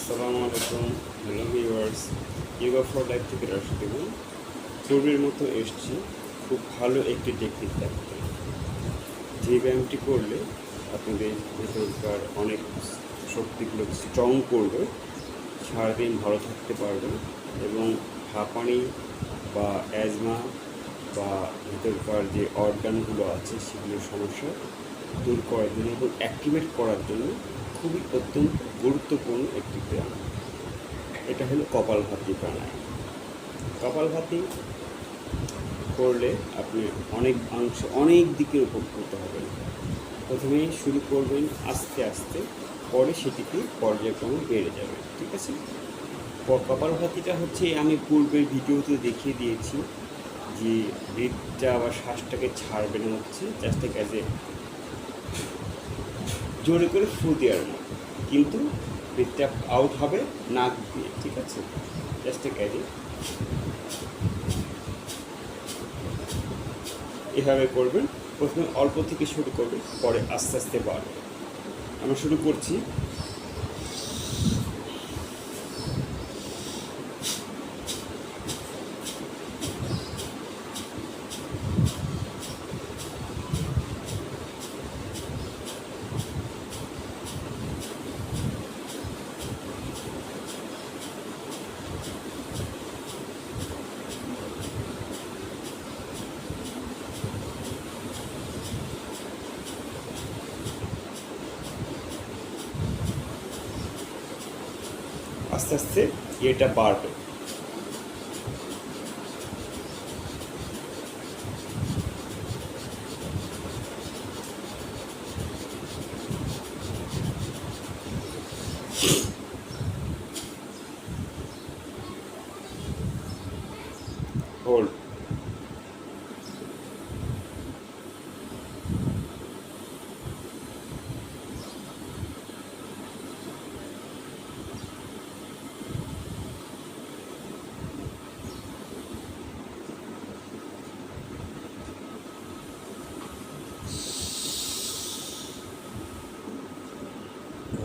আসসালামু আলাইকুম, hello viewers. Yoga for life থেকে রাশিদ এবং পূর্বের মতো এসছি খুব ভালো একটি টেকনিক দেখাতে। যে ব্যায়ামটি করলে আপনাদের ভেতরকার অনেক শক্তিগুলো স্ট্রং করবে, সারাদিন ভালো থাকতে পারবেন এবং হাঁপানি বা অ্যাজমা বা ভেতরকার যে অর্গানগুলো আছে সেগুলোর সমস্যা দূর করার জন্য এবং অ্যাক্টিভেট করার জন্য খুবই অত্যন্ত গুরুত্বপূর্ণ একটি ব্যায়াম। এটা হলো কপালভাতি প্রাণায়াম। কপালভাতি করলে আপনি অনেক দিকের উপকৃত হবেন। প্রথমেই শুরু করবেন আস্তে আস্তে, পরে সেটিকে পর্যায়ক্রমে বেড়ে যাবে, ঠিক আছে? কপালভাতিটা হচ্ছে আমি পূর্বের ভিডিওতে দেখিয়ে দিয়েছি যে ব্রিথটা বা শ্বাসটাকে ছাড়বেন হচ্ছে জাস্ট অ্যাজ এ জোরে করে ফু দেওয়ার মতো, কিন্তু ব্রিথটা আউট হবে নাক দিয়ে, ঠিক আছে? জাস্ট অ্যাজ এ এভাবে করবেন। প্রথমে অল্প থেকে শুরু করবেন, পরে আস্তে আস্তে বাড়বে। আমরা শুরু করছি। আস্তে আস্তে এটা বাড়বে। হোল্ড।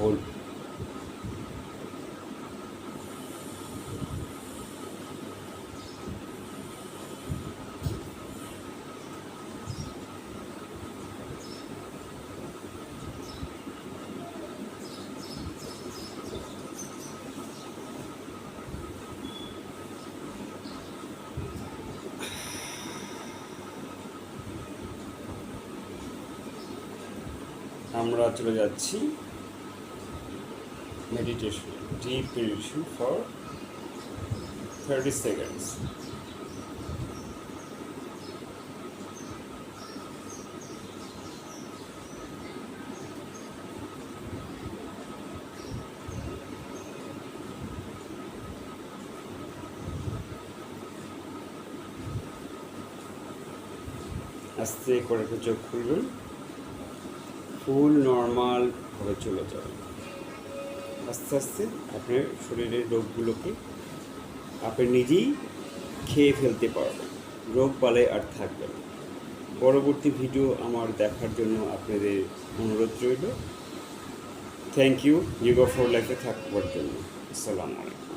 হোল্ড। আমরা চলে যাচ্ছি meditation, deep meditation for 30 seconds. আস্তে করে চোখ খুলবেন, ফুল নর্মালভাবে চলে যাবে। আস্তে আস্তে আপনার শরীরের রোগগুলোকে আপনি নিজেই খেয়ে ফেলতে পারবেন, রোগ বালাই আর থাকবে না। পরবর্তী ভিডিও আমার দেখার জন্য আপনাদের অনুরোধ রইল। থ্যাংক ইউ ইয়োগা ফর লাইফে থাকবার জন্য। আসসালামু আলাইকুম।